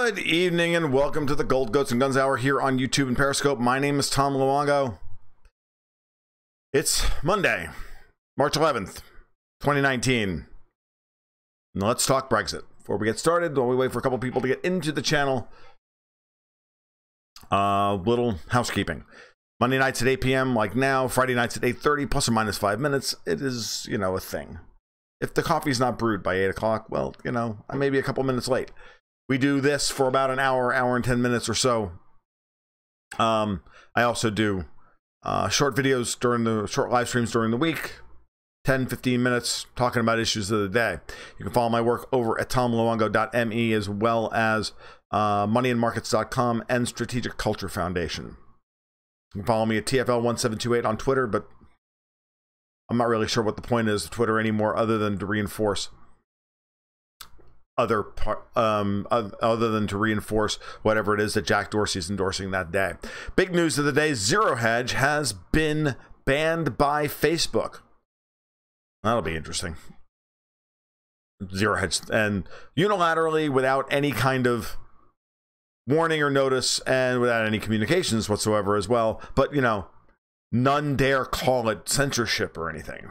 Good evening and welcome to the Gold Goats and Guns Hour here on YouTube and Periscope. My name is Tom Luongo. It's Monday, March 11th, 2019. Now let's talk Brexit. Before we get started, while we wait for a couple people to get into the channel, little housekeeping. Monday nights at 8 p.m. like now, Friday nights at 8:30, plus or minus 5 minutes. It is, you know, a thing. If the coffee's not brewed by 8 o'clock, well, you know, I may be a couple minutes late. We do this for about an hour and 10 minutes or so. I also do short videos during the short live streams during the week, 10-15 minutes talking about issues of the day. You can follow my work over at tomluongo.me as well as moneyandmarkets.com and Strategic Culture Foundation. You can follow me at TFL1728 on Twitter, but I'm not really sure what the point is of Twitter anymore other than to reinforce other than to reinforce whatever it is that Jack Dorsey's endorsing that day. Big news of the day, Zero Hedge has been banned by Facebook. That'll be interesting. Zero Hedge, and unilaterally, without any kind of warning or notice and without any communications whatsoever as well. But, you know, none dare call it censorship or anything.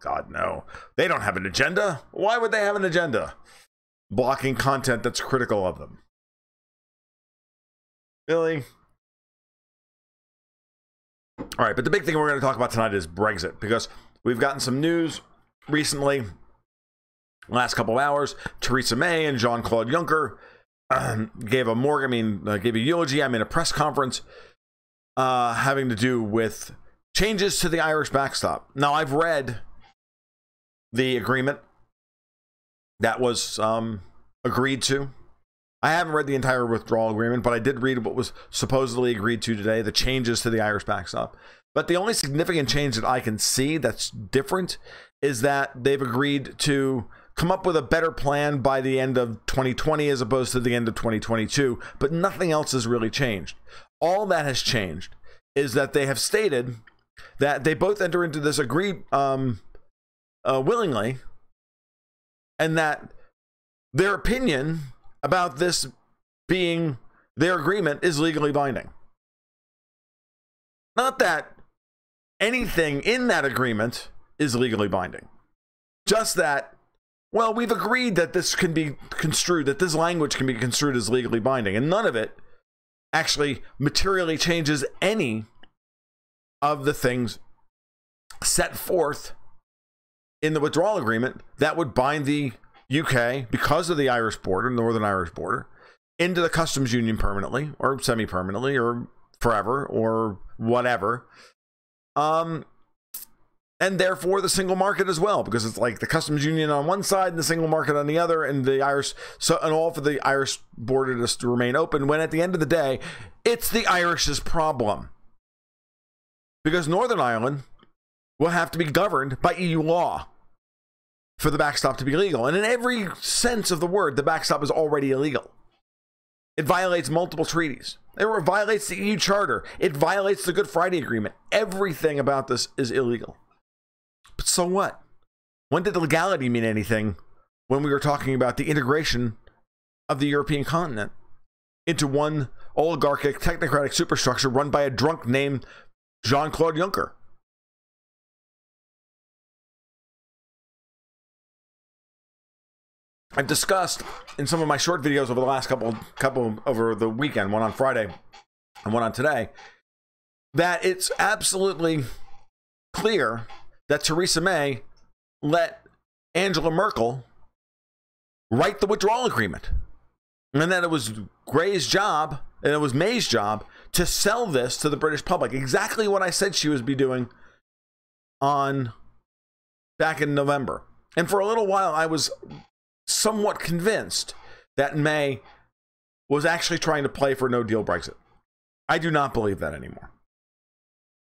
God, no. They don't have an agenda. Why would they have an agenda? Blocking content that's critical of them. Really? All right, but the big thing we're going to talk about tonight is Brexit, because we've gotten some news recently, last couple of hours. Theresa May and Jean-Claude Juncker gave a eulogy, a press conference having to do with changes to the Irish backstop. Now, I've read the agreement that was agreed to. I haven't read the entire withdrawal agreement, but I did read what was supposedly agreed to today, the changes to the Irish backstop. But the only significant change that I can see that's different is that they've agreed to come up with a better plan by the end of 2020 as opposed to the end of 2022, but nothing else has really changed. All that has changed is that they have stated that they both enter into this agreed willingly, and that their opinion about this being their agreement is legally binding. Not that anything in that agreement is legally binding. Just that, well, we've agreed that this can be construed, that this language can be construed as legally binding, and none of it actually materially changes any of the things set forth in the withdrawal agreement that would bind the UK, because of the Irish border, Northern Irish border, into the customs union permanently or semi-permanently or forever or whatever. And therefore the single market as well, because it's like the customs union on one side and the single market on the other, and the Irish, so, and all for the Irish border to remain open, when at the end of the day, it's the Irish's problem. Because Northern Ireland will have to be governed by EU law for the backstop to be legal. And in every sense of the word, the backstop is already illegal. It violates multiple treaties. It violates the EU Charter. It violates the Good Friday Agreement. Everything about this is illegal. But so what? When did the legality mean anything when we were talking about the integration of the European continent into one oligarchic, technocratic superstructure run by a drunk named Jean-Claude Juncker? I've discussed in some of my short videos over the last couple over the weekend, one on Friday and one on today, that it's absolutely clear that Theresa May let Angela Merkel write the withdrawal agreement, and that it was May's job to sell this to the British public. Exactly what I said she would be doing back in November. And for a little while, I was somewhat convinced that May was actually trying to play for no deal Brexit. I do not believe that anymore.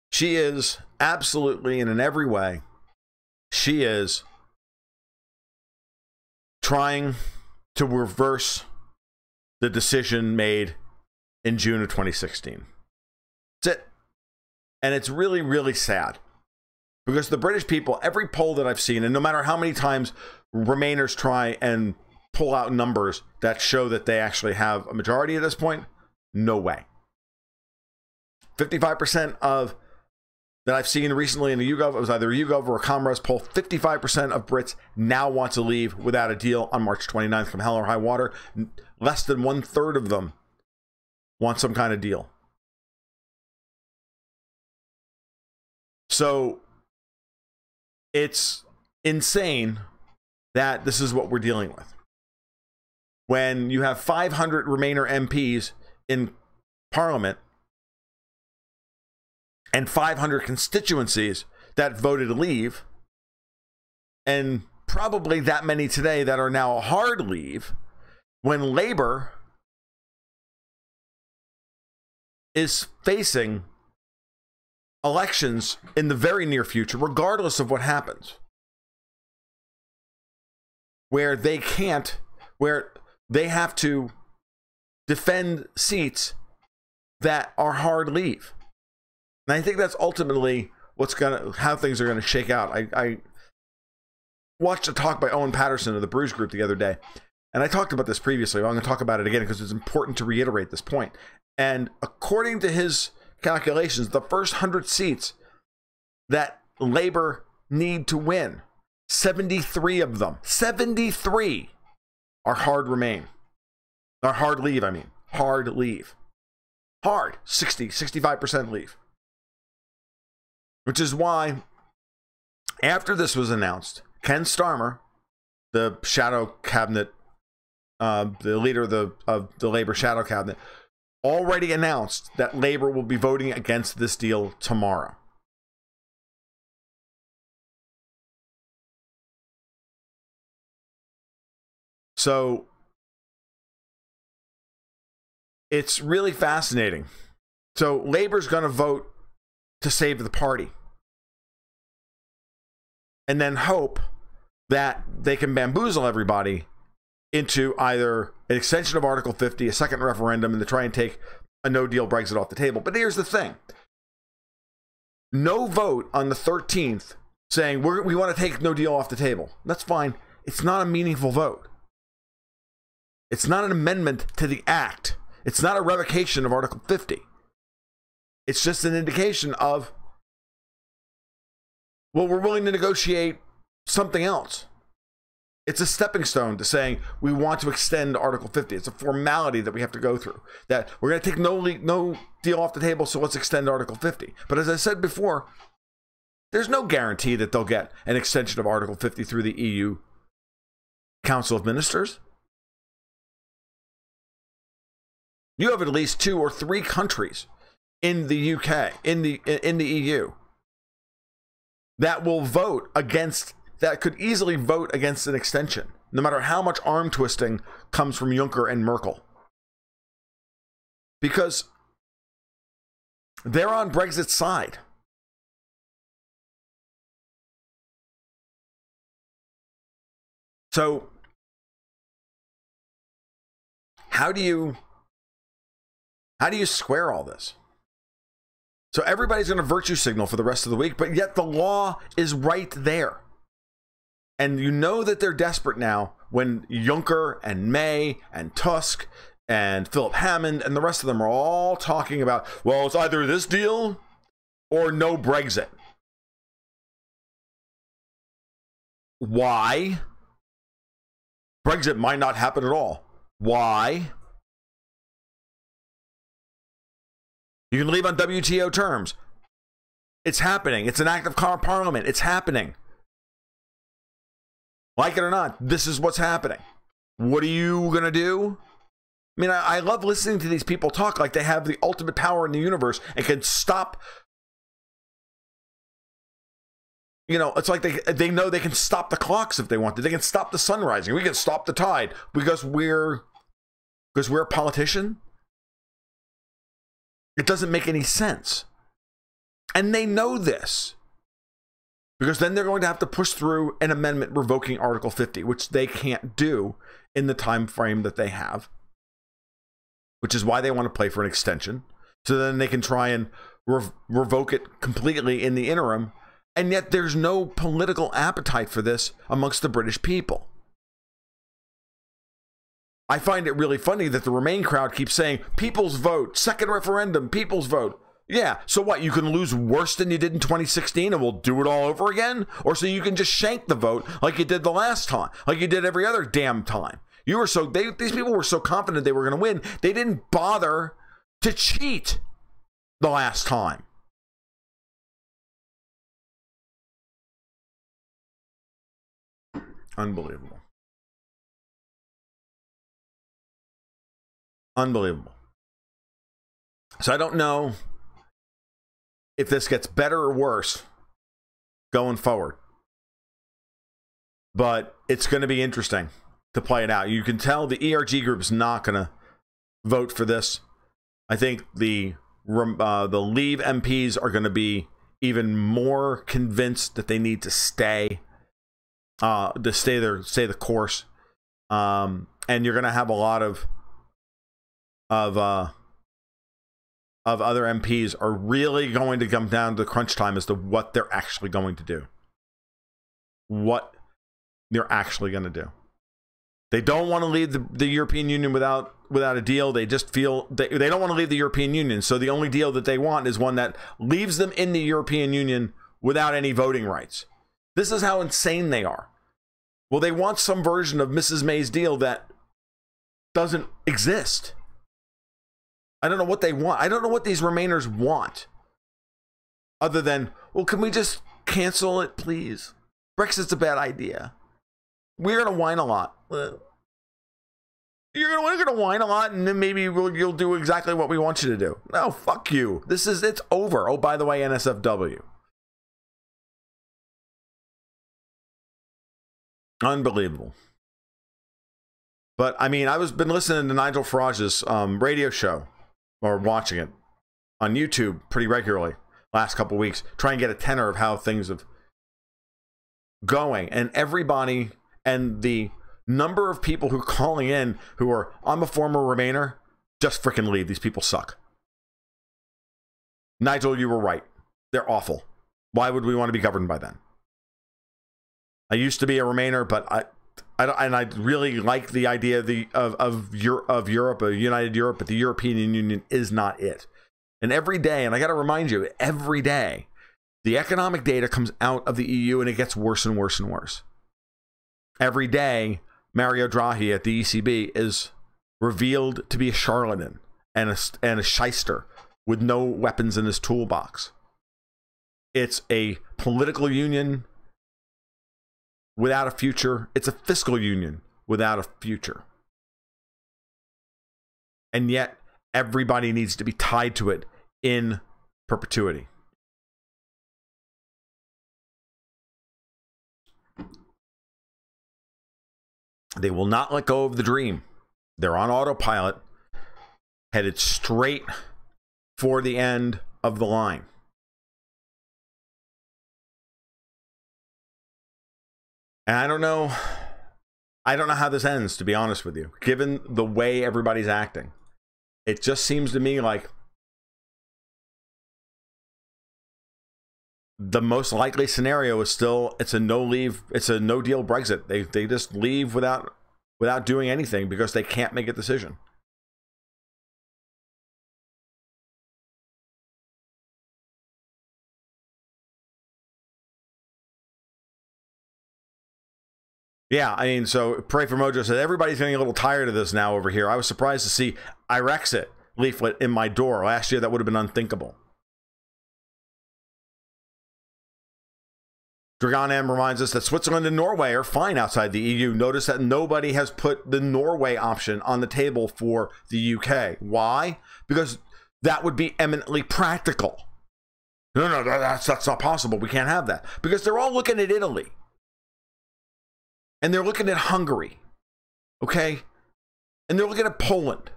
She is absolutely, and in every way, she is trying to reverse the decision made in June of 2016. That's it. And it's really, really sad, because the British people, every poll that I've seen, and no matter how many times Remainers try and pull out numbers that show that they actually have a majority at this point? No way. 55% of that I've seen recently in the YouGov, it was either a YouGov or a Commerce poll, 55% of Brits now want to leave without a deal on March 29th, come hell or high water. Less than 1/3 of them want some kind of deal. So it's insane that this is what we're dealing with. When you have 500 Remainer MPs in Parliament and 500 constituencies that voted to leave, and probably that many today that are now a hard leave, when Labour is facing elections in the very near future, regardless of what happens, where they have to defend seats that are hard leave. And I think that's ultimately how things are gonna shake out. I watched a talk by Owen Patterson of the Bruce Group the other day, and I talked about this previously. I'm going to talk about it again because it's important to reiterate this point. And according to his calculations, the first 100 seats that Labour need to win, 73 of them, 73 are hard remain. Or hard leave, I mean. Hard leave. Hard. 65% leave. Which is why, after this was announced, Ken Starmer, the shadow cabinet, the leader of the Labour shadow cabinet, already announced that Labour will be voting against this deal tomorrow. So it's really fascinating. So Labour's going to vote to save the party, and then hope that they can bamboozle everybody into either an extension of Article 50, a second referendum, and to try and take a no-deal Brexit off the table. But here's the thing. No vote on the 13th saying we want to take no deal off the table. That's fine. It's not a meaningful vote. It's not an amendment to the act. It's not a revocation of Article 50. It's just an indication of, well, we're willing to negotiate something else. It's a stepping stone to saying we want to extend Article 50. It's a formality that we have to go through. That we're going to take no deal off the table, so let's extend Article 50. But as I said before, there's no guarantee that they'll get an extension of Article 50 through the EU Council of Ministers. You have at least 2 or 3 countries in the UK, in the EU, that will vote against, that could easily vote against an extension, no matter how much arm twisting comes from Juncker and Merkel. Because they're on Brexit's side. So, how do you square all this? So everybody's going to virtue signal for the rest of the week, but yet the law is right there. And you know that they're desperate now when Juncker and May and Tusk and Philip Hammond and the rest of them are all talking about, well, it's either this deal or no Brexit. Why? Brexit might not happen at all. Why? You can leave on WTO terms. It's happening. It's an act of parliament. It's happening. Like it or not, this is what's happening. What are you going to do? I mean, I love listening to these people talk like they have the ultimate power in the universe and can stop. You know, it's like they know they can stop the clocks if they want to. They can stop the sun rising. We can stop the tide because we're a politician. It doesn't make any sense. And they know this. Because then they're going to have to push through an amendment revoking Article 50, which they can't do in the time frame that they have. Which is why they want to play for an extension. So then they can try and revoke it completely in the interim. And yet there's no political appetite for this amongst the British people. I find it really funny that the Remain crowd keeps saying, people's vote, second referendum, people's vote. Yeah, so what, you can lose worse than you did in 2016 and we'll do it all over again? Or so you can just shank the vote like you did the last time, like you did every other damn time. You were so, these people were so confident they were going to win, they didn't bother to cheat the last time. Unbelievable. Unbelievable. So I don't know if this gets better or worse going forward, but it's going to be interesting to play it out. You can tell the ERG group is not going to vote for this. I think the Leave MPs are going to be even more convinced that they need to stay the course, and you're going to have a lot of other MPs are really going to come down to the crunch time as to what they're actually going to do. What they're actually going to do. They don't want to leave the European Union without a deal. They just feel they don't want to leave the European Union. So the only deal that they want is one that leaves them in the European Union without any voting rights. This is how insane they are. Well, they want some version of Mrs. May's deal that doesn't exist. I don't know what they want. I don't know what these Remainers want. Other than, well, can we just cancel it, please? Brexit's a bad idea. We're going to whine a lot. We're going to whine a lot, and then maybe you'll do exactly what we want you to do. No, fuck you. It's over. Oh, by the way, NSFW. Unbelievable. But, I mean, I've been listening to Nigel Farage's radio show, or watching it on YouTube pretty regularly last couple of weeks, try and get a tenor of how things have going. And everybody, and the number of people who are calling in who are, I'm a former Remainer, just freaking leave. These people suck. Nigel, you were right. They're awful. Why would we want to be governed by them? I used to be a Remainer, but I really like the idea of Europe, a united Europe, but the European Union is not it. And every day, and I got to remind you, every day, the economic data comes out of the EU and it gets worse and worse and worse. Every day, Mario Draghi at the ECB is revealed to be a charlatan and a shyster with no weapons in his toolbox. It's a political union without a future. It's a fiscal union without a future. And yet, everybody needs to be tied to it in perpetuity. They will not let go of the dream. They're on autopilot, headed straight for the end of the line. And I don't know how this ends, to be honest with you, given the way everybody's acting. It just seems to me like the most likely scenario is still it's a no deal Brexit. They just leave without doing anything because they can't make a decision. Yeah, I mean, so Pray for Mojo said, everybody's getting a little tired of this now over here. I was surprised to see Irexit leaflet in my door. Last year, that would have been unthinkable. Dragon M reminds us that Switzerland and Norway are fine outside the EU. Notice that nobody has put the Norway option on the table for the UK. Why? Because that would be eminently practical. No, that's not possible. We can't have that. Because they're all looking at Italy. And they're looking at Hungary, okay? And they're looking at Poland.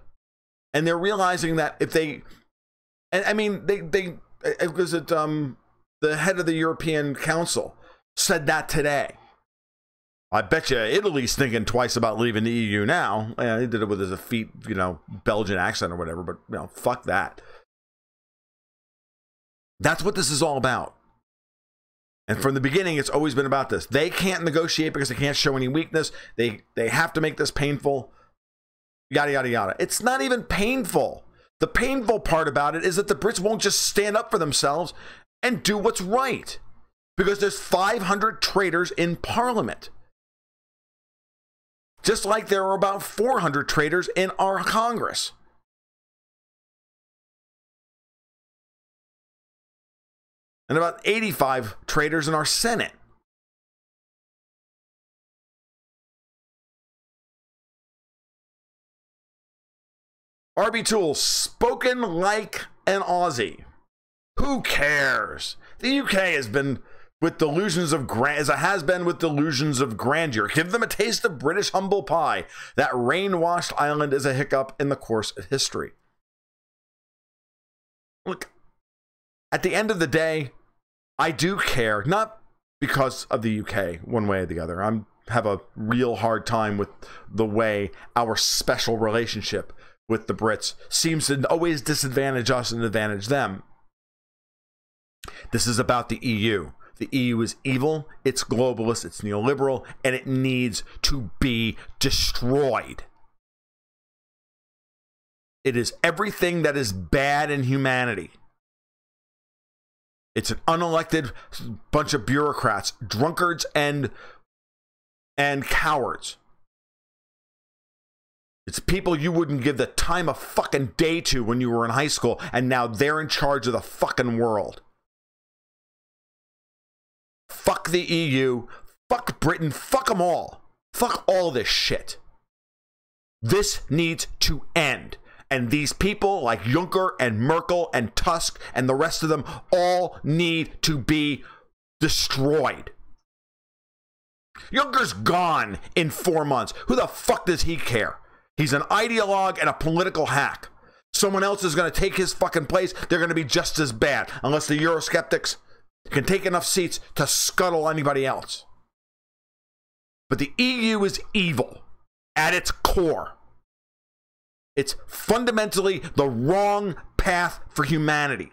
And they're realizing that if they, and I mean, was it the head of the European Council said that today. I bet you Italy's thinking twice about leaving the EU now. Yeah, he did it with his effete, Belgian accent or whatever, but, fuck that. That's what this is all about. And from the beginning, it's always been about this. They can't negotiate because they can't show any weakness. They have to make this painful. yada, yada, yada. It's not even painful. The painful part about it is that the Brits won't just stand up for themselves and do what's right, because there's 500 traitors in Parliament. Just like there are about 400 traitors in our Congress. And about 85 traitors in our Senate. RB Tools, spoken like an Aussie. Who cares? The UK has been with delusions of as it has been with delusions of grandeur. Give them a taste of British humble pie. That rain-washed island is a hiccup in the course of history. Look, at the end of the day, I do care, not because of the UK, one way or the other. I have a real hard time with the way our special relationship with the Brits seems to always disadvantage us and advantage them. This is about the EU. The EU is evil, it's globalist, it's neoliberal, and it needs to be destroyed. It is everything that is bad in humanity. It's an unelected bunch of bureaucrats, drunkards, and cowards. It's people you wouldn't give the time of fucking day to when you were in high school, and now they're in charge of the fucking world. Fuck the EU, fuck Britain, fuck them all. Fuck all this shit. This needs to end. And these people like Juncker and Merkel and Tusk and the rest of them all need to be destroyed. Juncker's gone in 4 months. Who the fuck does he care? He's an ideologue and a political hack. Someone else is going to take his fucking place. They're going to be just as bad, unless the Eurosceptics can take enough seats to scuttle anybody else. But the EU is evil at its core. It's fundamentally the wrong path for humanity.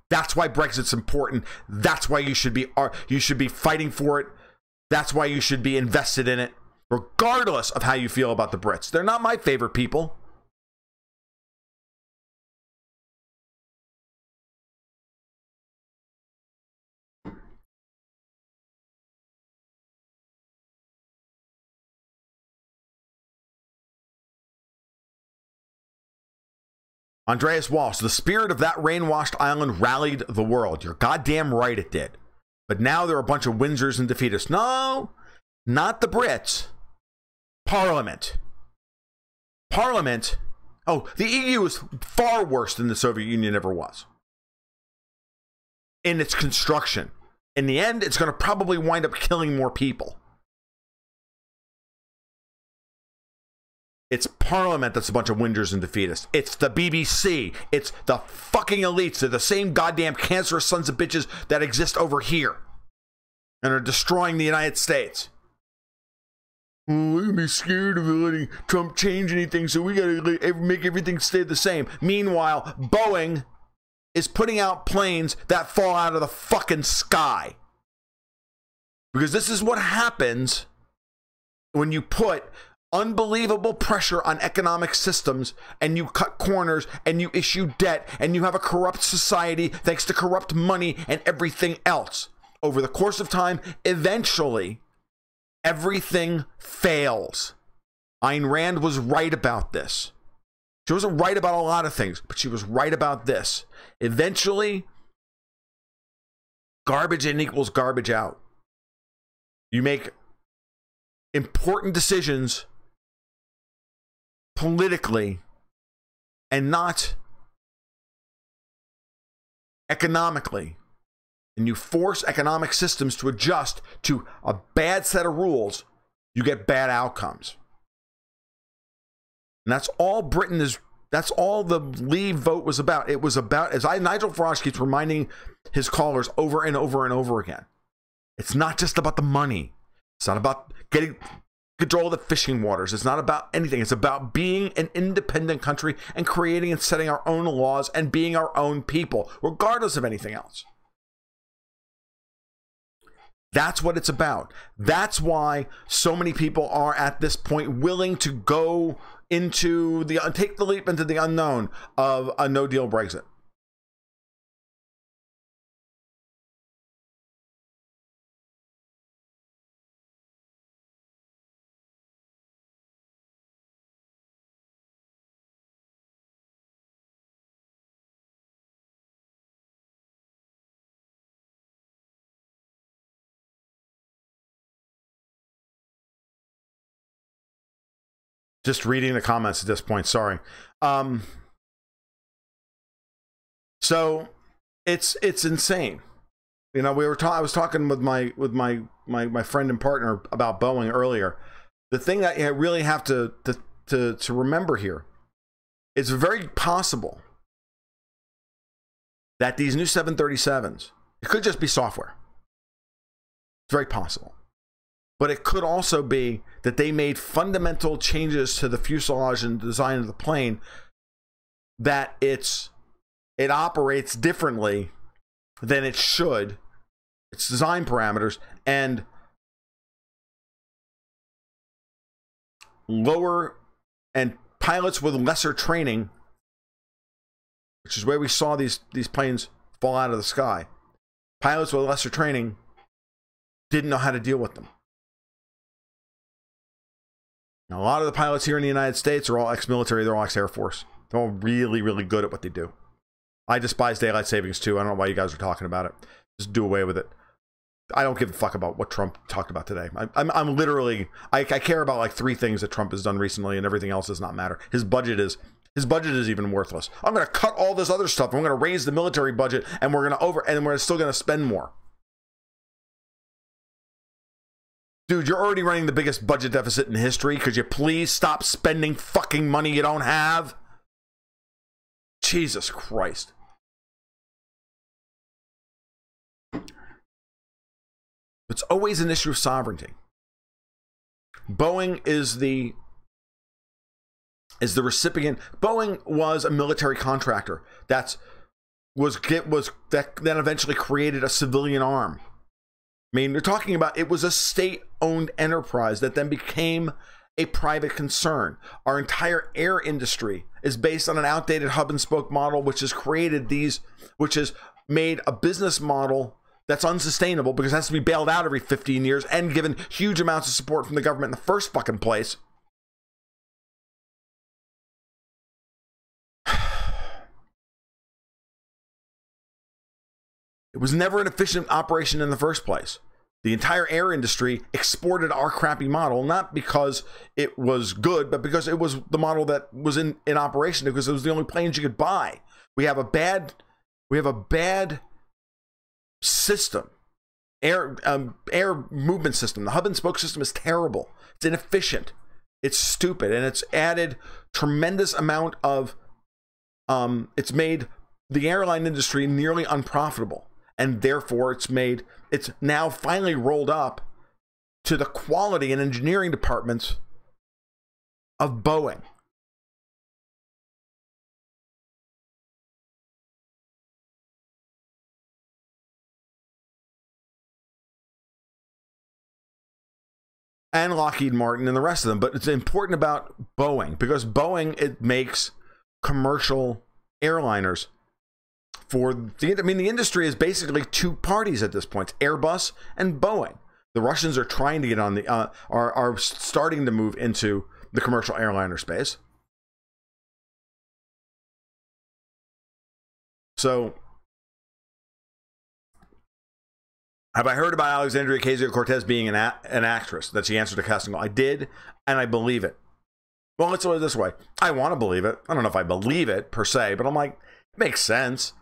That's why Brexit's important. That's why you should be fighting for it. That's why you should be invested in it, regardless of how you feel about the Brits. They're not my favorite people. Andreas Walsh, the spirit of that rain-washed island rallied the world. You're goddamn right it did. But now there are a bunch of Windsors and defeatists. No, not the Brits. Parliament. Parliament. Oh, the EU is far worse than the Soviet Union ever was in its construction. In the end, it's going to probably wind up killing more people. It's Parliament that's a bunch of whingers and defeatists. It's the BBC. It's the fucking elites. They're the same goddamn cancerous sons of bitches that exist over here and are destroying the United States. Oh, we're gonna be scared of letting Trump change anything, so we gotta make everything stay the same. Meanwhile, Boeing is putting out planes that fall out of the fucking sky. Because this is what happens when you put unbelievable pressure on economic systems and you cut corners and you issue debt and you have a corrupt society thanks to corrupt money and everything else. Over the course of time, eventually, everything fails. Ayn Rand was right about this. She wasn't right about a lot of things, but she was right about this. Eventually, garbage in equals garbage out. You make important decisions politically and not economically, and you force economic systems to adjust to a bad set of rules, you get bad outcomes. And that's all Britain is, that's all the Leave vote was about. It was about, as Nigel Farage keeps reminding his callers over and over and over again, it's not just about the money. It's not about getting control of the fishing waters. It's not about anything. It's about being an independent country and creating and setting our own laws and being our own people, regardless of anything else. That's what it's about. That's why so many people are at this point willing to go into take the leap into the unknown of a no-deal Brexit. Just reading the comments at this point. Sorry. So it's insane. You know, I was talking with my friend and partner about Boeing earlier. The thing that you really have to remember here, it's very possible that these new 737s, it could just be software. It's very possible. But it could also be that they made fundamental changes to the fuselage and design of the plane that it operates differently than it should, its design parameters, and lower, and pilots with lesser training, which is where we saw these planes fall out of the sky. Pilots with lesser training didn't know how to deal with them. Now, a lot of the pilots here in the United States are all ex-military, they're all ex-Air Force. They're all really, really good at what they do. I despise daylight savings too. I don't know why you guys are talking about it. Just do away with it. I don't give a fuck about what Trump talked about today. I'm literally, I care about like 3 things that Trump has done recently, and everything else does not matter. His budget is even worthless. I'm going to cut all this other stuff. I'm going to raise the military budget, and we're still going to spend more. Dude, you're already running the biggest budget deficit in history. Could you please stop spending fucking money you don't have? Jesus Christ. It's always an issue of sovereignty. Boeing is the recipient. Boeing was a military contractor that then eventually created a civilian arm. I mean, you're talking about, it was a state-owned enterprise that then became a private concern. Our entire air industry is based on an outdated hub and spoke model, which has made a business model that's unsustainable because it has to be bailed out every 15 years and given huge amounts of support from the government in the first fucking place. It was never an efficient operation in the first place. The entire air industry exported our crappy model, not because it was good, but because it was the model that was in operation, because it was the only planes you could buy. We have a bad system. Air movement system. The hub and spoke system is terrible. It's inefficient. It's stupid, and it's added tremendous amount of it's made the airline industry nearly unprofitable. And therefore, it's now finally rolled up to the quality and engineering departments of Boeing. And Lockheed Martin and the rest of them. But it's important about Boeing because Boeing, it makes commercial airliners. The industry is basically 2 parties at this point: Airbus and Boeing. The Russians are trying to get on are starting to move into the commercial airliner space. So, have I heard about Alexandria Ocasio-Cortez being an actress, that she answered a casting call? I did, and I believe it. Well, let's put it this way. I want to believe it. I don't know if I believe it per se, but I'm like, it makes sense.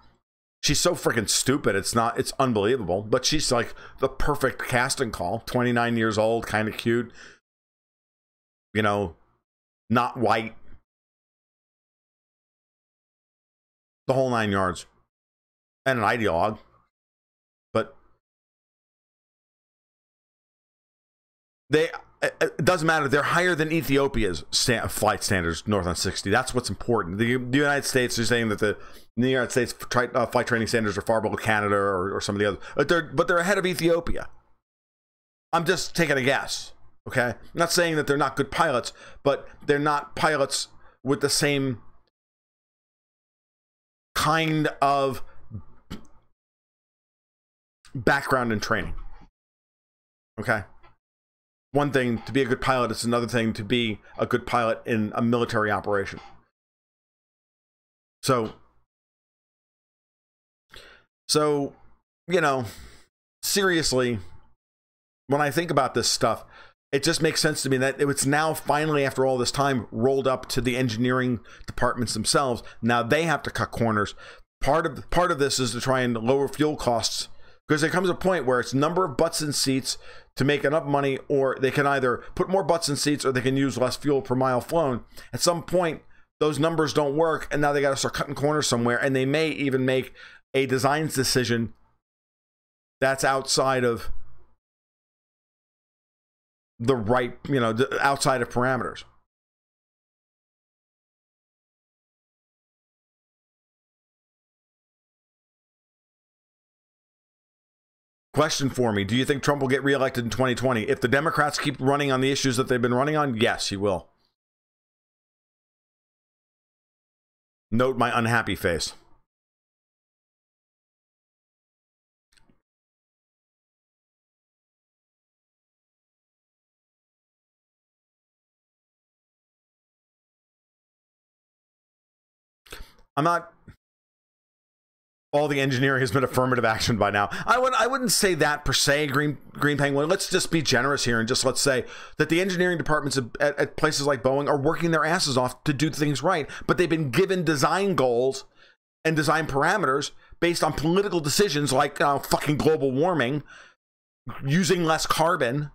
She's so freaking stupid. It's unbelievable. But she's like the perfect casting call. 29 years old, kind of cute. You know, not white. The whole 9 yards. And an ideologue. But it doesn't matter. They're higher than Ethiopia's flight standards north on 60. That's what's important. The United States is saying that the United States flight training standards are far below Canada or some of the others. But they're ahead of Ethiopia. I'm just taking a guess. Okay, I'm not saying that they're not good pilots, but they're not pilots with the same kind of background and training. Okay, one thing to be a good pilot, it's another thing to be a good pilot in a military operation. So you know, seriously, when I think about this stuff, it just makes sense to me that it's now finally, after all this time, rolled up to the engineering departments themselves. Now they have to cut corners. Part of this is to try and lower fuel costs, because there comes a point where it's number of butts in seats to make enough money, or they can either put more butts in seats or they can use less fuel per mile flown. At some point, those numbers don't work, and now they got to start cutting corners somewhere, and they may even make a design decision that's outside of the right, outside of parameters. Question for me. Do you think Trump will get reelected in 2020? If the Democrats keep running on the issues that they've been running on, yes, he will. Note my unhappy face. I'm not. All the engineering has been affirmative action by now. I wouldn't say that per se, Green Penguin. Let's just be generous here and just let's say that the engineering departments at places like Boeing are working their asses off to do things right, but they've been given design goals and design parameters based on political decisions like fucking global warming, using less carbon,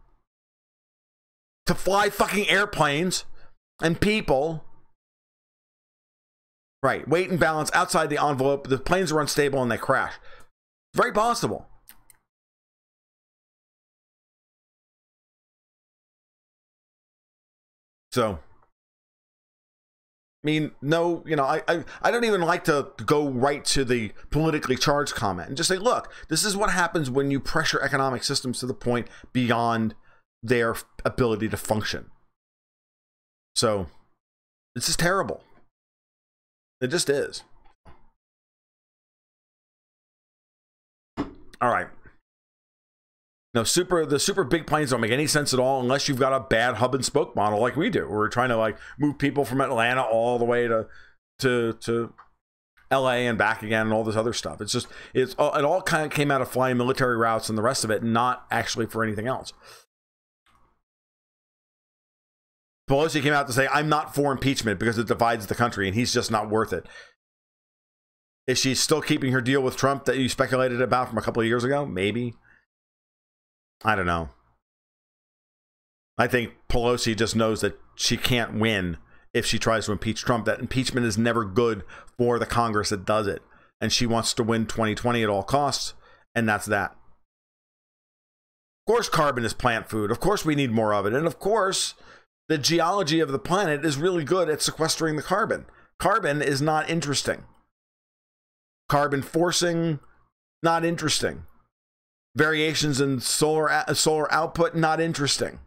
to fly fucking airplanes and people. Right, weight and balance outside the envelope. The planes are unstable and they crash. Very possible. So, I mean, no, I don't even like to go right to the politically charged comment and just say, look, this is what happens when you pressure economic systems to the point beyond their ability to function. So, this is terrible. It just is. All right. No, the super big planes don't make any sense at all unless you've got a bad hub and spoke model like we do. We're trying to move people from Atlanta all the way to LA and back again and all this other stuff. It all kind of came out of flying military routes and the rest of it, not actually for anything else. Pelosi came out to say, I'm not for impeachment because it divides the country and he's just not worth it. Is she still keeping her deal with Trump that you speculated about from a couple of years ago? Maybe. I don't know. I think Pelosi just knows that she can't win if she tries to impeach Trump. That impeachment is never good for the Congress that does it. And she wants to win 2020 at all costs. And that's that. Of course, carbon is plant food. Of course, we need more of it. And of course, the geology of the planet is really good at sequestering the carbon. Carbon is not interesting. Carbon forcing, not interesting. Variations in solar output, not interesting.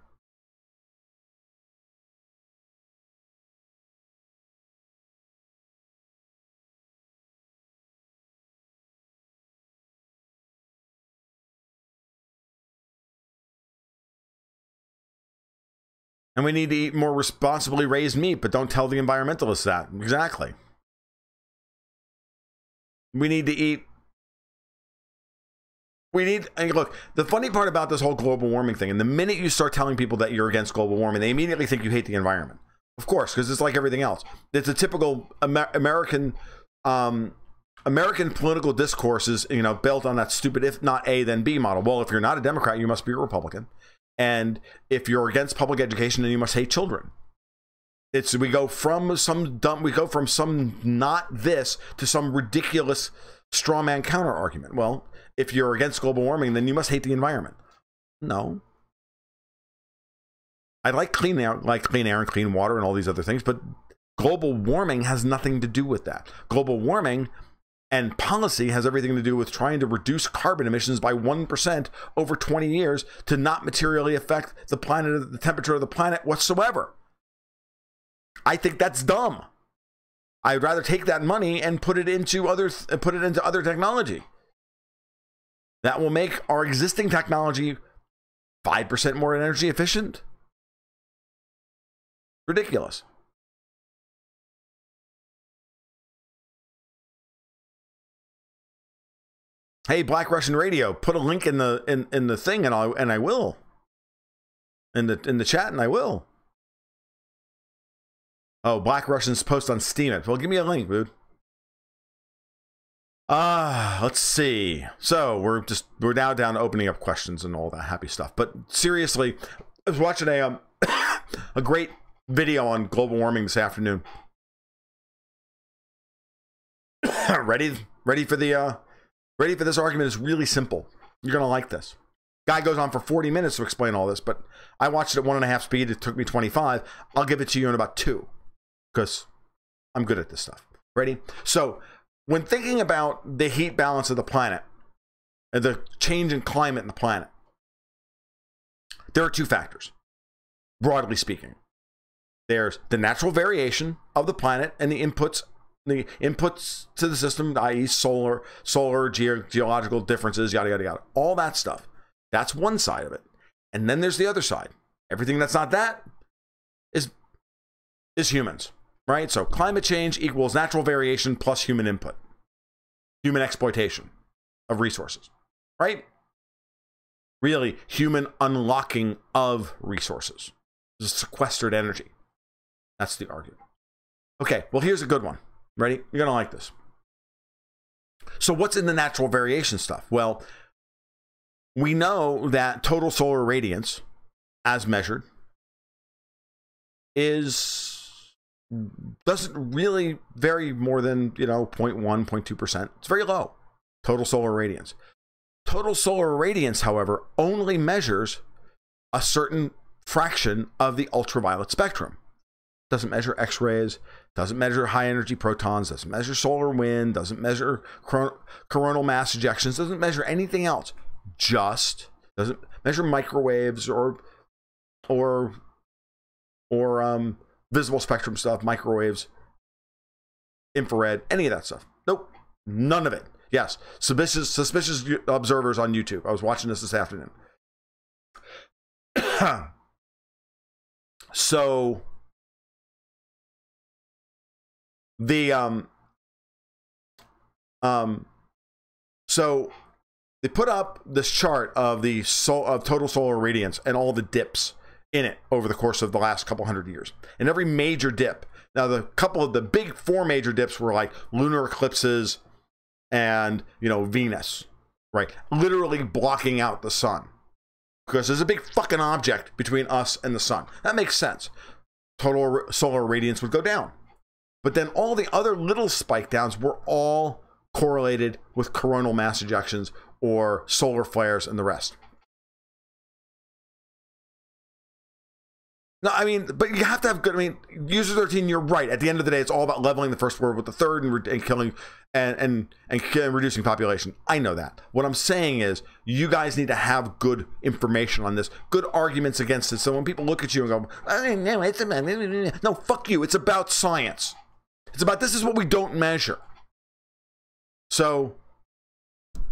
And we need to eat more responsibly raised meat, but don't tell the environmentalists that. Exactly. We need to eat. Look, the funny part about this whole global warming thing, and the minute you start telling people that you're against global warming, they immediately think you hate the environment. Of course, because it's like everything else. It's a typical American political discourses, built on that stupid if not A, then B model. Well, if you're not a Democrat, you must be a Republican. And if you're against public education, then you must hate children. We go from some not this to some ridiculous straw man counter argument. Well, if you're against global warming, then you must hate the environment. No. I like clean air and clean water and all these other things, but global warming has nothing to do with that. Global warming And policy has everything to do with trying to reduce carbon emissions by 1% over 20 years to not materially affect the planet, the temperature of the planet whatsoever. I think that's dumb. I'd rather take that money and put it into other technology. That will make our existing technology 5% more energy efficient. Ridiculous. Hey, Black Russian Radio, put a link in the thing, and I will. In the chat, and I will. Oh, Black Russians post on Steam it. Well, give me a link, dude. Let's see. So we're now down to opening up questions and all that happy stuff. But seriously, I was watching a great video on global warming this afternoon. Ready for this argument is really simple. You're gonna like this. Guy goes on for 40 minutes to explain all this, but I watched it at 1.5 speed. It took me 25. I'll give it to you in about 2, because I'm good at this stuff. Ready? So when thinking about the heat balance of the planet and the change in climate in the planet, there are 2 factors, broadly speaking. There's the natural variation of the planet and the inputs to the system, i.e. solar geological differences, yada, yada, yada. All that stuff. That's one side of it. And then there's the other side. Everything that's not that is humans, right? So climate change equals natural variation plus human input, human exploitation of resources, right? Really, human unlocking of resources. This is sequestered energy. That's the argument. Okay, well, here's a good one. Ready? You're going to like this. So what's in the natural variation stuff? Well, we know that total solar radiance, as measured, doesn't really vary more than, 0.1, 0.2%. It's very low. Total solar radiance. Total solar radiance, however, only measures a certain fraction of the ultraviolet spectrum. Doesn't measure X-rays, doesn't measure high energy protons, doesn't measure solar wind, doesn't measure coronal mass ejections, doesn't measure anything else. Just doesn't measure microwaves or visible spectrum stuff, microwaves, infrared, any of that stuff. Nope, none of it. Yes, suspicious observers on YouTube. I was watching this afternoon. So so they put up this chart of of total solar radiance and all the dips in it over the course of the last couple hundred years. And every major dip. Now, the couple of the big 4 major dips were like lunar eclipses and, Venus, right? Literally blocking out the sun. Because there's a big fucking object between us and the sun. That makes sense. Total solar radiance would go down. But then all the other little spike downs were all correlated with coronal mass ejections or solar flares and the rest. No, but you have to have good, user 13, you're right. At the end of the day, it's all about leveling the first world with the third and killing and reducing population. I know that. What I'm saying is you guys need to have good information on this, good arguments against it. So when people look at you and go, oh, no, it's about, no, fuck you. It's about science. It's about, this is what we don't measure. So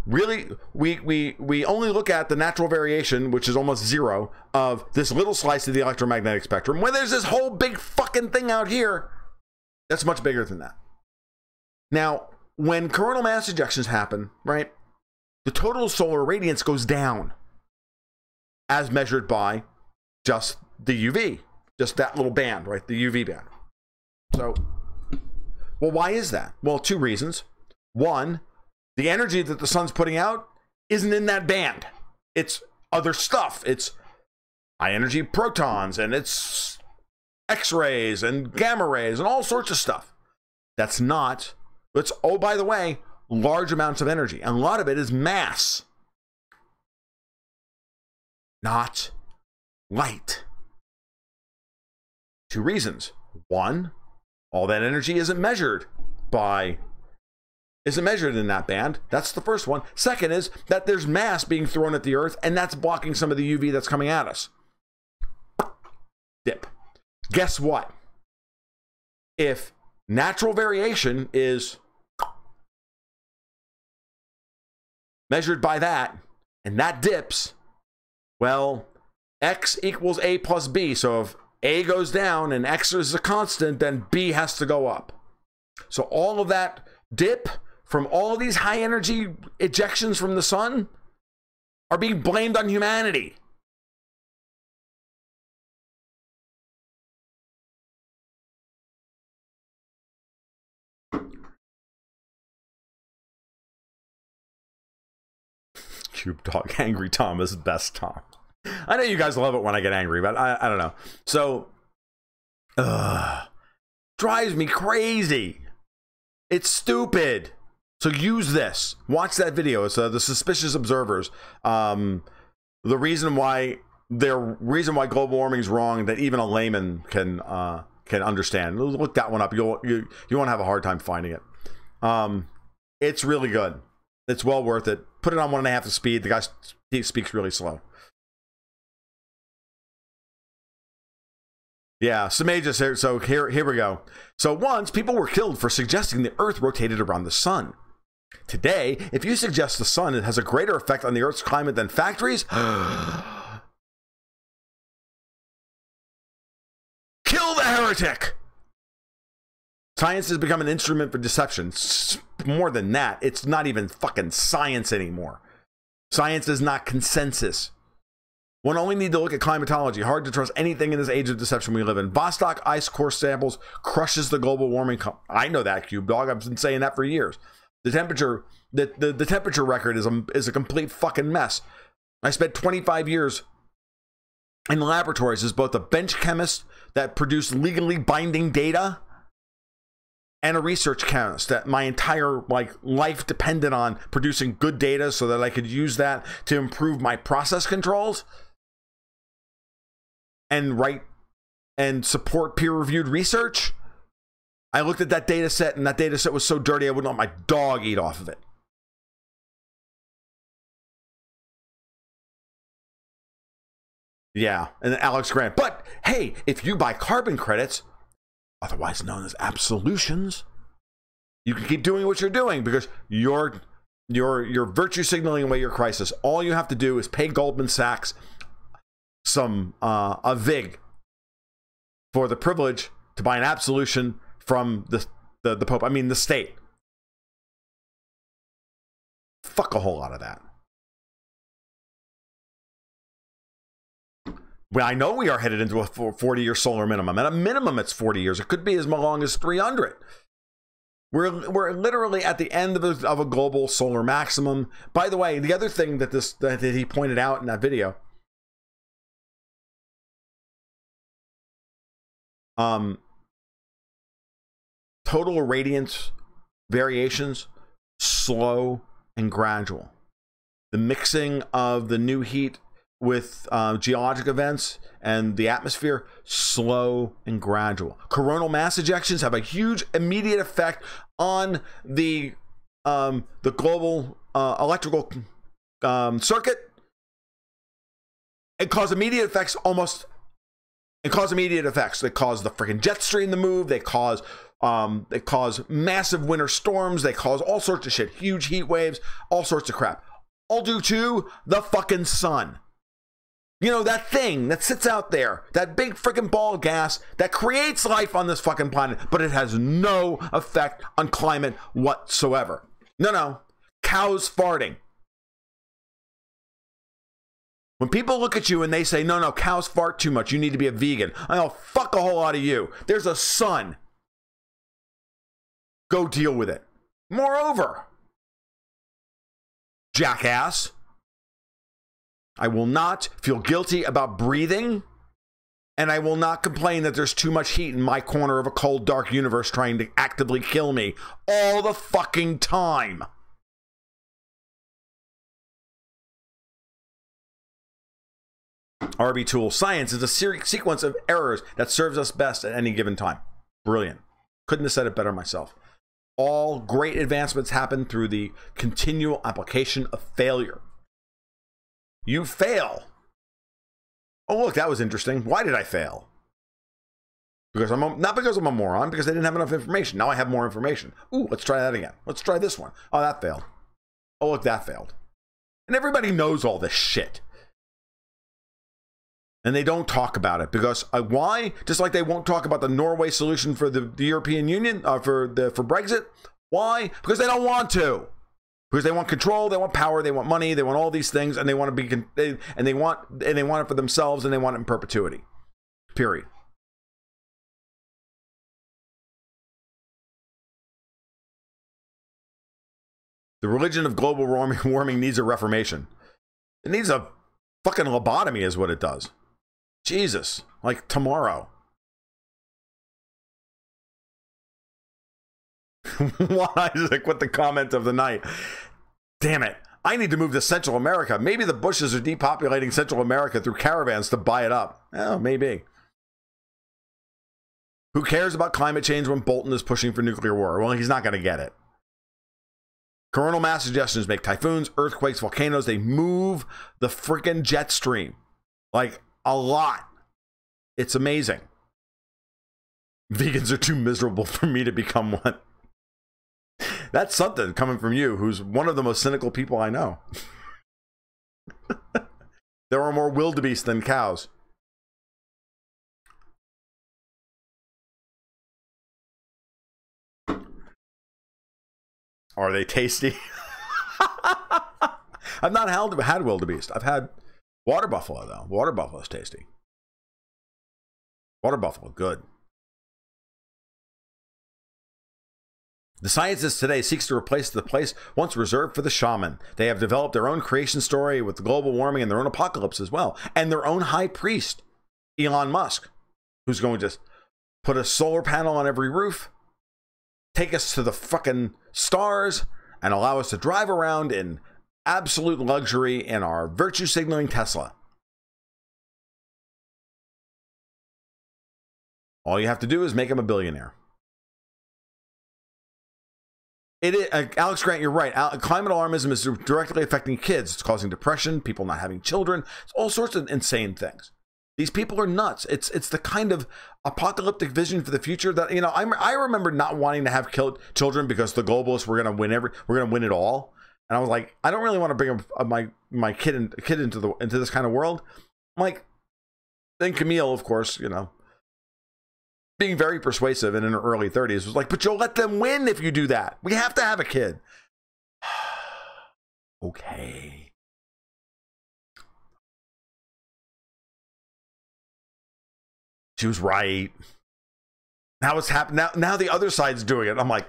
really, we only look at the natural variation, which is almost 0, of this little slice of the electromagnetic spectrum, when there's this whole big fucking thing out here that's much bigger than that. Now, when coronal mass ejections happen, right, the total solar radiance goes down as measured by just the UV, just that little band, right, the UV band. So, well, why is that? Well, 2 reasons. One, the energy that the sun's putting out isn't in that band. It's other stuff. It's high energy protons, and it's X-rays and gamma rays and all sorts of stuff. It's, oh, by the way, large amounts of energy. And a lot of it is mass, not light. 2 reasons. One, all that energy isn't measured by isn't measured in that band. That's the first one. Second is that there's mass being thrown at the Earth, and that's blocking some of the UV that's coming at us. Dip. Guess what? If natural variation is measured by that, and that dips, well, X equals A plus B. So if A goes down and X is a constant, then B has to go up. So all of that dip from all of these high energy ejections from the sun are being blamed on humanity. Cube Dog, Angry Tom is best Tom. I know you guys love it when I get angry, but I don't know. So, drives me crazy. It's stupid. So use this. Watch that video. It's the Suspicious Observers. The reason why global warming is wrong that even a layman can understand. Look that one up. You won't have a hard time finding it. It's really good. It's well worth it. Put it on 1.5 the speed. The guy speaks really slow. Yeah, Samajas here. So here we go. So once people were killed for suggesting the Earth rotated around the sun. Today, if you suggest the sun has a greater effect on the Earth's climate than factories, kill the heretic! Science has become an instrument for deception. More than that, it's not even fucking science anymore. Science is not consensus. One only need to look at climatology. Hard to trust anything in this age of deception we live in. Vostok ice core samples crushes the global warming. I know that, Cube Dog. I've been saying that for years. The temperature, the temperature record is a complete fucking mess. I spent 25 years in laboratories as both a bench chemist that produced legally binding data and a research chemist that my entire life depended on producing good data so that I could use that to improve my process controls and write and support peer-reviewed research. I looked at that data set, and that data set was so dirty I wouldn't let my dog eat off of it. Yeah, and Alex Grant. But hey, if you buy carbon credits, otherwise known as absolutions, you can keep doing what you're doing because you're virtue signaling away your crisis. All you have to do is pay Goldman Sachs a vig for the privilege to buy an absolution from the Pope. I mean, the state. Fuck a whole lot of that. Well, I know we are headed into a 40-year solar minimum. At a minimum, it's 40 years. It could be as long as 300. We're literally at the end of a global solar maximum. By the way, the other thing that he pointed out in that video, total irradiance variations, slow and gradual. The mixing of the new heat with geologic events and the atmosphere, slow and gradual. Coronal mass ejections have a huge immediate effect on the global electrical circuit and cause immediate effects They cause the freaking jet stream to move. They cause massive winter storms. They cause all sorts of shit. Huge heat waves, all sorts of crap. All due to the fucking sun. You know, that thing that sits out there, that big freaking ball of gas that creates life on this fucking planet, but it has no effect on climate whatsoever. No. Cows farting. When people look at you and they say, no, cows fart too much, you need to be a vegan. I go, fuck a whole lot of you. There's a sun. Go deal with it. Moreover, jackass, I will not feel guilty about breathing, and I will not complain that there's too much heat in my corner of a cold, dark universe trying to actively kill me all the fucking time. RB Tool. Science is a sequence of errors that serves us best at any given time. Brilliant. Couldn't have said it better myself. All great advancements happen through the continual application of failure. You fail. Oh, look, that was interesting. Why did I fail? Because not because I'm a moron, because I didn't have enough information. Now I have more information. Ooh, let's try that again. Let's try this one. Oh, that failed. Oh, look, that failed. And everybody knows all this shit. And they don't talk about it because why? Just like they won't talk about the Norway solution for the European Union for Brexit. Why? Because they don't want to. Because they want control, they want power, they want money, they want all these things, and they want to be they want it for themselves, and they want it in perpetuity. Period. The religion of global warming needs a reformation. It needs a fucking lobotomy, is what it does. Jesus, like tomorrow. Why, Isaac, with the comment of the night? Damn it. I need to move to Central America. Maybe the Bushes are depopulating Central America through caravans to buy it up. Oh, maybe. Who cares about climate change when Bolton is pushing for nuclear war? Well, he's not going to get it. Coronal mass suggestions make typhoons, earthquakes, volcanoes. They move the freaking jet stream. Like, a lot. It's amazing. Vegans are too miserable for me to become one. That's something coming from you, who's one of the most cynical people I know. There are more wildebeest than cows. Are they tasty? I've not had wildebeest. I've had water buffalo, though. Water buffalo is tasty. Water buffalo, good. The scientist today seeks to replace the place once reserved for the shaman. They have developed their own creation story with global warming and their own apocalypse as well. And their own high priest, Elon Musk, who's going to just put a solar panel on every roof, take us to the fucking stars, and allow us to drive around in absolute luxury in our virtue signaling Tesla. All you have to do is make him a billionaire. It is, Alex Grant, you're right. Climate alarmism is directly affecting kids. It's causing depression, people not having children. It's all sorts of insane things. These people are nuts. It's the kind of apocalyptic vision for the future that, you know, I remember not wanting to have children because the globalists were going to win it all. And I was like, I don't really want to bring my kid into this kind of world. I'm like, then Camille, of course, you know, being very persuasive and in her early 30s was like, but you'll let them win if you do that. We have to have a kid. Okay. She was right. Now it's happening. Now the other side's doing it. I'm like,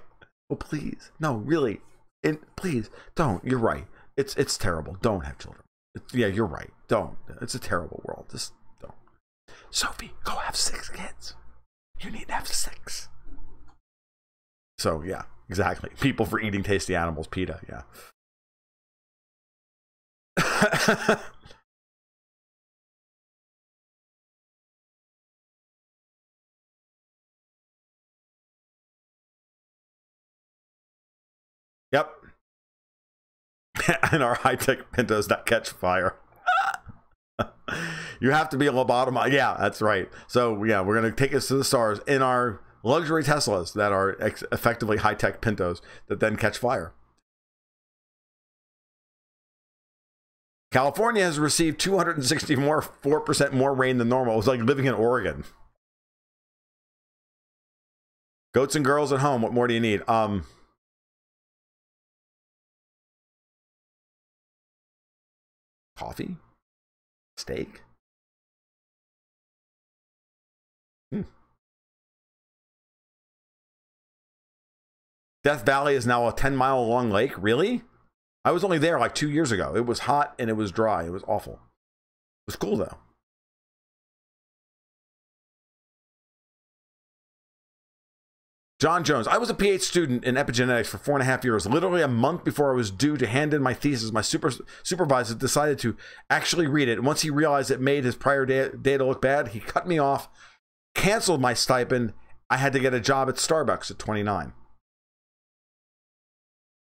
oh, please. No, really. Please don't. You're right. It's terrible. Don't have children. Yeah, you're right. Don't. It's a terrible world. Just don't. Sophie, go have 6 kids. You need to have 6. So, yeah, exactly. People for eating tasty animals. PETA, yeah. Yep. And our high-tech Pintos that catch fire. You have to be a lobotomized. Yeah, that's right. So, yeah, we're going to take us to the stars in our luxury Teslas that are effectively high-tech Pintos that then catch fire. California has received 4% more rain than normal. It was like living in Oregon. Goats and girls at home. What more do you need? Coffee? Steak? Death Valley is now a 10-mile long lake. Really? I was only there like 2 years ago. It was hot and it was dry. It was awful. It was cool though. John Jones. I was a PhD student in epigenetics for 4.5 years. Literally a month before I was due to hand in my thesis, my supervisor decided to actually read it. And once he realized it made his prior data look bad, he cut me off, canceled my stipend. I had to get a job at Starbucks at 29.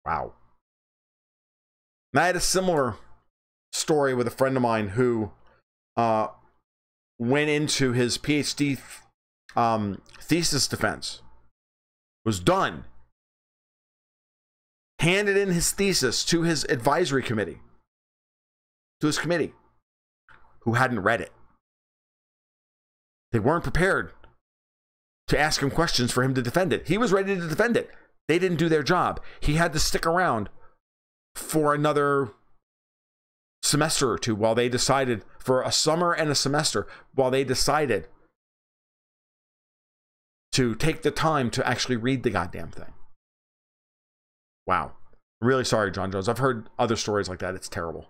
Wow. And I had a similar story with a friend of mine who went into his PhD thesis defense, was done, handed in his thesis to his advisory committee, to his committee, who hadn't read it. They weren't prepared to ask him questions for him to defend it. He was ready to defend it. They didn't do their job. He had to stick around for another semester or two while they decided, for a summer and a semester, while they decided to take the time to actually read the goddamn thing. Wow. I'm really sorry, John Jones. I've heard other stories like that. It's terrible.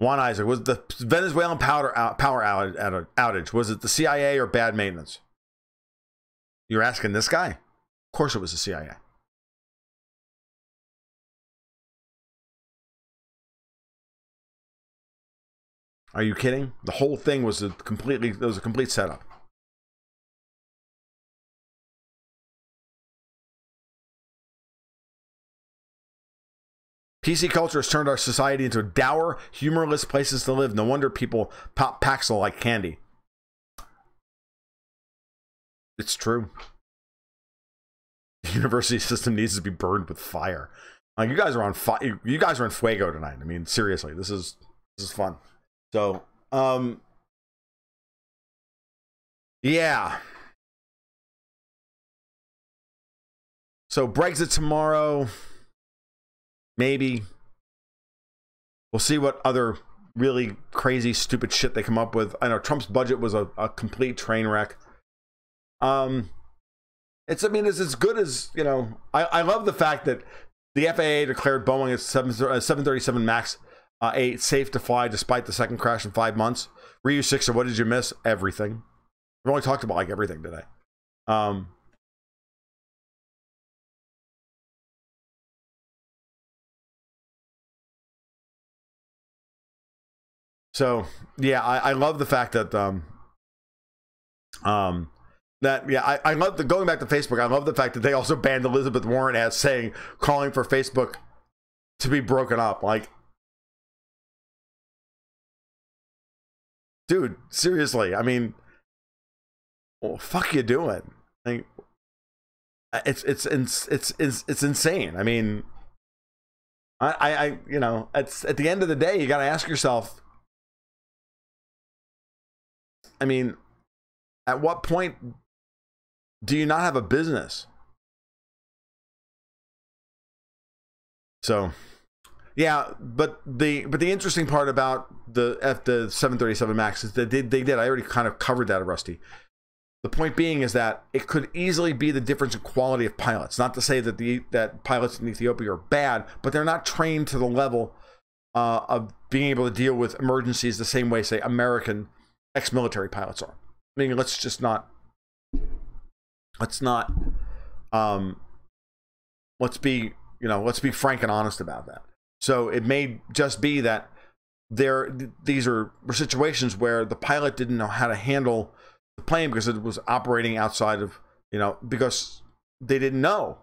Juan Isaac, was the Venezuelan power outage, was it the CIA or bad maintenance? You're asking this guy? Of course it was the CIA. Are you kidding? The whole thing was a complete setup. PC culture has turned our society into dour, humorless places to live. No wonder people pop Paxil like candy. It's true. The university system needs to be burned with fire. You guys are on fire. You guys are in fuego tonight. I mean, seriously, this is fun. So, yeah. So Brexit tomorrow. Maybe. We'll see what other really crazy, stupid shit they come up with. I know Trump's budget was a complete train wreck. It's as good as, you know, I love the fact that the FAA declared Boeing its 737 MAX 8 safe to fly despite the second crash in 5 months. Ryu 6, or what did you miss? Everything. We've only talked about like everything today. So yeah, I love the fact that I love the, going back to Facebook, I love the fact that they also banned Elizabeth Warren as calling for Facebook to be broken up. Like, dude, seriously, I mean, what the fuck you doing? Like, it's insane. I mean, I you know, it's at the end of the day, you got to ask yourself, I mean, at what point do you not have a business? So, yeah, but the interesting part about the 737 MAX is that they did. I already kind of covered that, Rusty. The point being is that it could easily be the difference in quality of pilots. Not to say that that pilots in Ethiopia are bad, but they're not trained to the level of being able to deal with emergencies the same way, say, American ex-military pilots are. I mean, let's be frank and honest about that. So it may just be that these are situations where the pilot didn't know how to handle the plane because it was operating outside of, you know, because they didn't know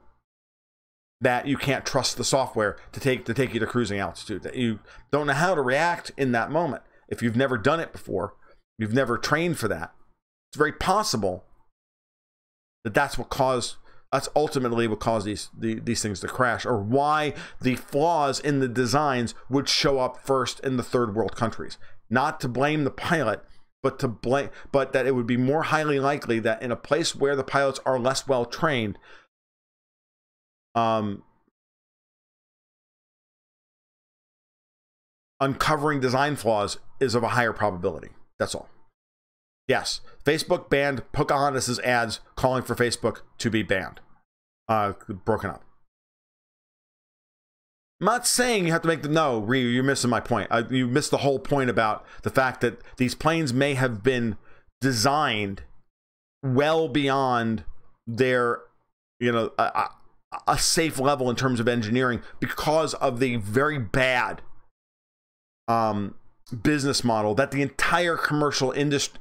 that you can't trust the software to take you to cruising altitude, that you don't know how to react in that moment. If you've never done it before, you've never trained for that, it's very possible that that's ultimately what caused these things to crash, or why the flaws in the designs would show up first in the third world countries. Not to blame the pilot, but that it would be more highly likely that in a place where the pilots are less well trained, uncovering design flaws is of a higher probability. That's all. Yes, Facebook banned Pocahontas' ads calling for Facebook to be banned. Broken up. I'm not saying you have to make no, Ryu, you're missing my point. You missed the whole point about the fact that these planes may have been designed well beyond their, you know, a safe level in terms of engineering because of the very bad business model that the entire commercial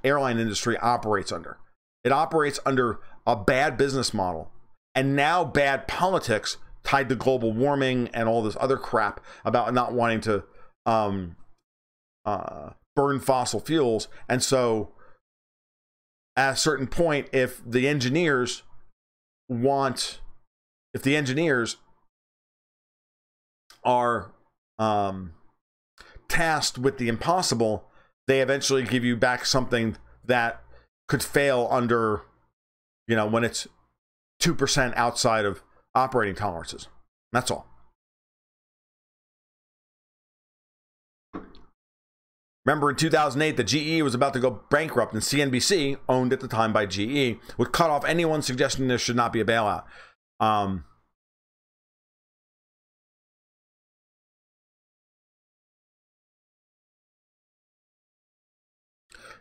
airline industry operates under. It operates under a bad business model And now bad politics tied to global warming and all this other crap about not wanting to burn fossil fuels. And so at a certain point, if the engineers are tasked with the impossible, they eventually give you back something that could fail under, when it's 2% outside of operating tolerances. That's all. Remember in 2008 that GE was about to go bankrupt, and CNBC, owned at the time by GE, would cut off anyone suggesting there should not be a bailout.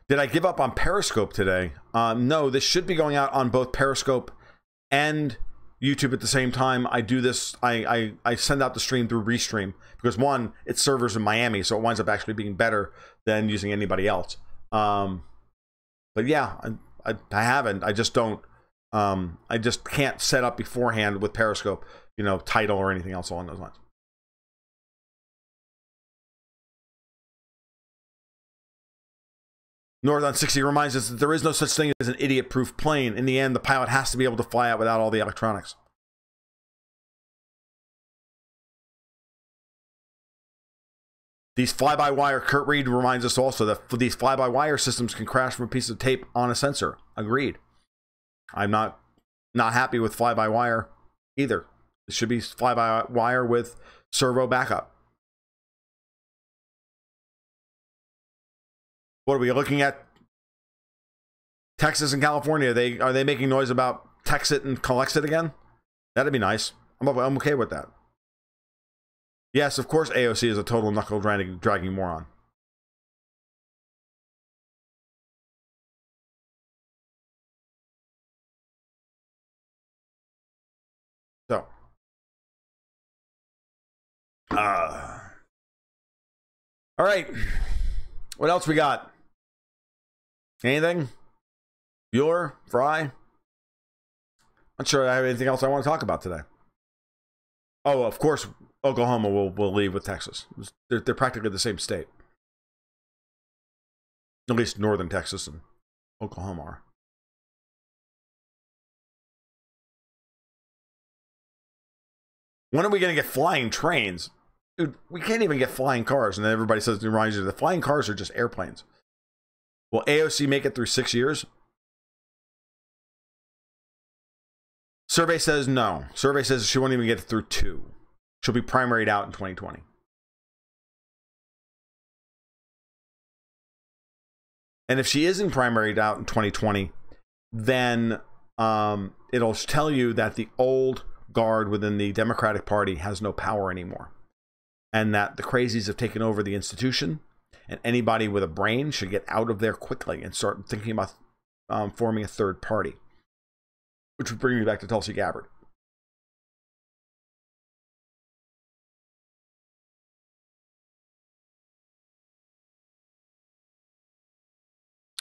Did I give up on Periscope today? No, this should be going out on both Periscope and YouTube at the same time. I do this, I send out the stream through Restream because, one, it's servers in Miami, so it winds up actually being better than using anybody else. But yeah, I haven't. I just don't. I just can't set up beforehand with Periscope, title or anything else along those lines. North on 60 reminds us that there is no such thing as an idiot-proof plane. In the end, the pilot has to be able to fly out without all the electronics. These fly-by-wire, Kurt Reed reminds us also that these fly-by-wire systems can crash from a piece of tape on a sensor. Agreed. I'm not happy with fly-by-wire either. It should be fly-by-wire with servo backup. What are we looking at? Texas and California. Are they making noise about Texit and Collexit again? That'd be nice. I'm okay with that. Yes, of course AOC is a total knuckle dragging moron. So. All right. What else we got? Anything? Bueller? Fry? Not sure I have anything else I want to talk about today. Oh, of course, Oklahoma will leave with Texas. They're practically the same state. At least northern Texas and Oklahoma are. When are we going to get flying trains? Dude, we can't even get flying cars. And then everybody says, it reminds you, the flying cars are just airplanes. Will AOC make it through 6 years? Survey says no. Survey says she won't even get it through 2. She'll be primaried out in 2020. And if she isn't primaried out in 2020, then it'll tell you that the old guard within the Democratic Party has no power anymore. And that the crazies have taken over the institution. And anybody with a brain should get out of there quickly and start thinking about forming a third party. Which would bring me back to Tulsi Gabbard.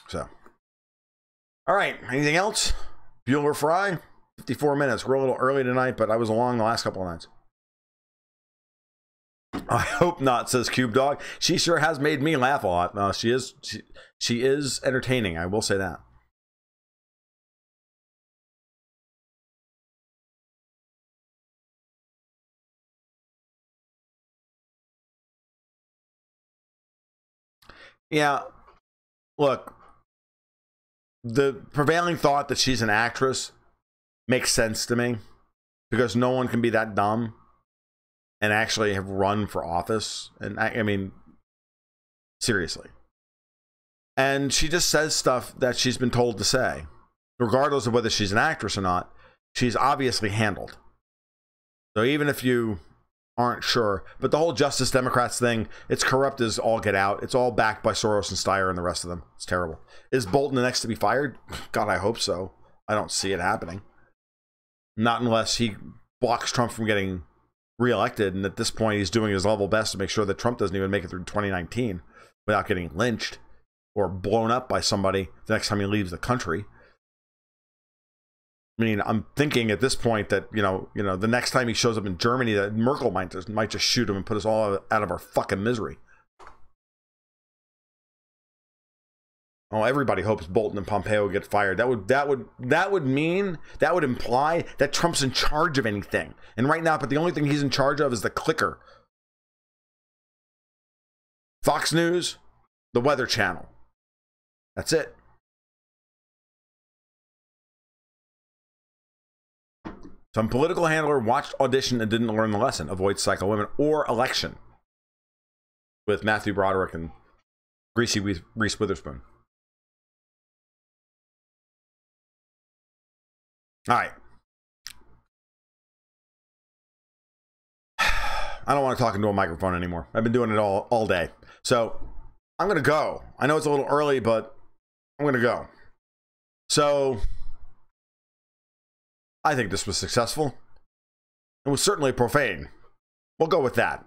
So. All right. Anything else? Bueller Fry? 54 minutes. We're a little early tonight, but I was along the last couple of nights. I hope not, says Cube Dog. She sure has made me laugh a lot. She is entertaining. I will say that. Yeah. Look, the prevailing thought that she's an actress makes sense to me because no one can be that dumb and actually have run for office. And I mean, seriously. And she just says stuff that she's been told to say, regardless of whether she's an actress or not. She's obviously handled. So even if you aren't sure, but the whole Justice Democrats thing, it's corrupt as all get out. It's all backed by Soros and Steyer and the rest of them. It's terrible. Is Bolton the next to be fired? God, I hope so. I don't see it happening. Not unless he blocks Trump from getting reelected, and at this point he's doing his level best to make sure that Trump doesn't even make it through 2019 without getting lynched or blown up by somebody the next time he leaves the country. I mean, I'm thinking at this point that, the next time he shows up in Germany, that Merkel might just shoot him and put us all out of our fucking misery. Oh, everybody hopes Bolton and Pompeo get fired. That would imply that Trump's in charge of anything. And right now, but the only thing he's in charge of is the clicker. Fox News, the Weather Channel. That's it. Some political handler watched audition and didn't learn the lesson. Avoid psycho women or election. With Matthew Broderick and Greasy Reese Witherspoon. All right. I don't want to talk into a microphone anymore. I've been doing it all day. So I'm going to go. I know it's a little early, but I'm going to go. So I think this was successful. It was certainly profane. We'll go with that.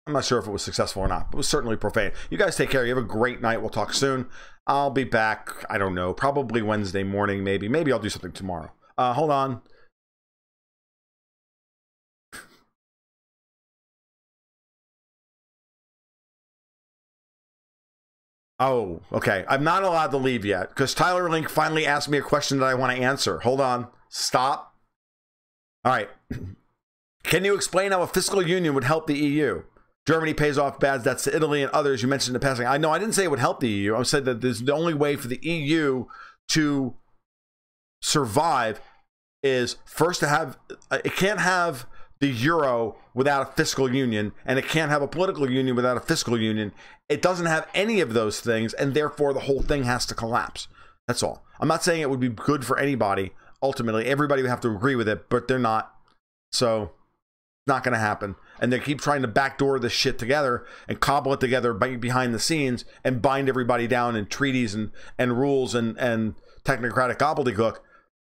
I'm not sure if it was successful or not, but it was certainly profane. You guys take care. You have a great night. We'll talk soon. I'll be back, I don't know, probably Wednesday morning, maybe. Maybe I'll do something tomorrow. Hold on. Oh, okay. I'm not allowed to leave yet because Tyler Link finally asked me a question that I want to answer. Hold on. Stop. All right. Can you explain how a fiscal union would help the EU? Germany pays off bad debts to Italy and others you mentioned in passing. I know I didn't say it would help the EU. I said that there's the only way for the EU to survive is first to have, it can't have the euro without a fiscal union, and it can't have a political union without a fiscal union. It doesn't have any of those things, and therefore the whole thing has to collapse. That's all. I'm not saying it would be good for anybody. Ultimately, everybody would have to agree with it, but they're not. So, it's not going to happen. And they keep trying to backdoor this shit together and cobble it together behind the scenes and bind everybody down in treaties and rules and technocratic gobbledygook.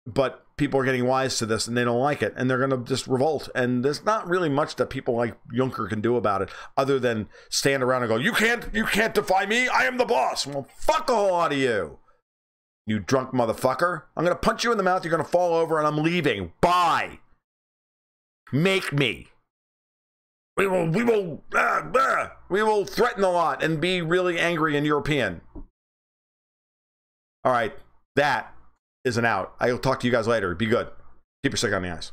But people are getting wise to this and they don't like it, and they're going to just revolt. And there's not really much that people like Juncker can do about it other than stand around and go, you can't defy me. I am the boss. Well, fuck a whole lot of you, you drunk motherfucker. I'm going to punch you in the mouth. You're going to fall over and I'm leaving. Bye. Make me. We will threaten a lot and be really angry and European. All right. That is an out. I'll talk to you guys later. Be good. Keep your stick on the ice.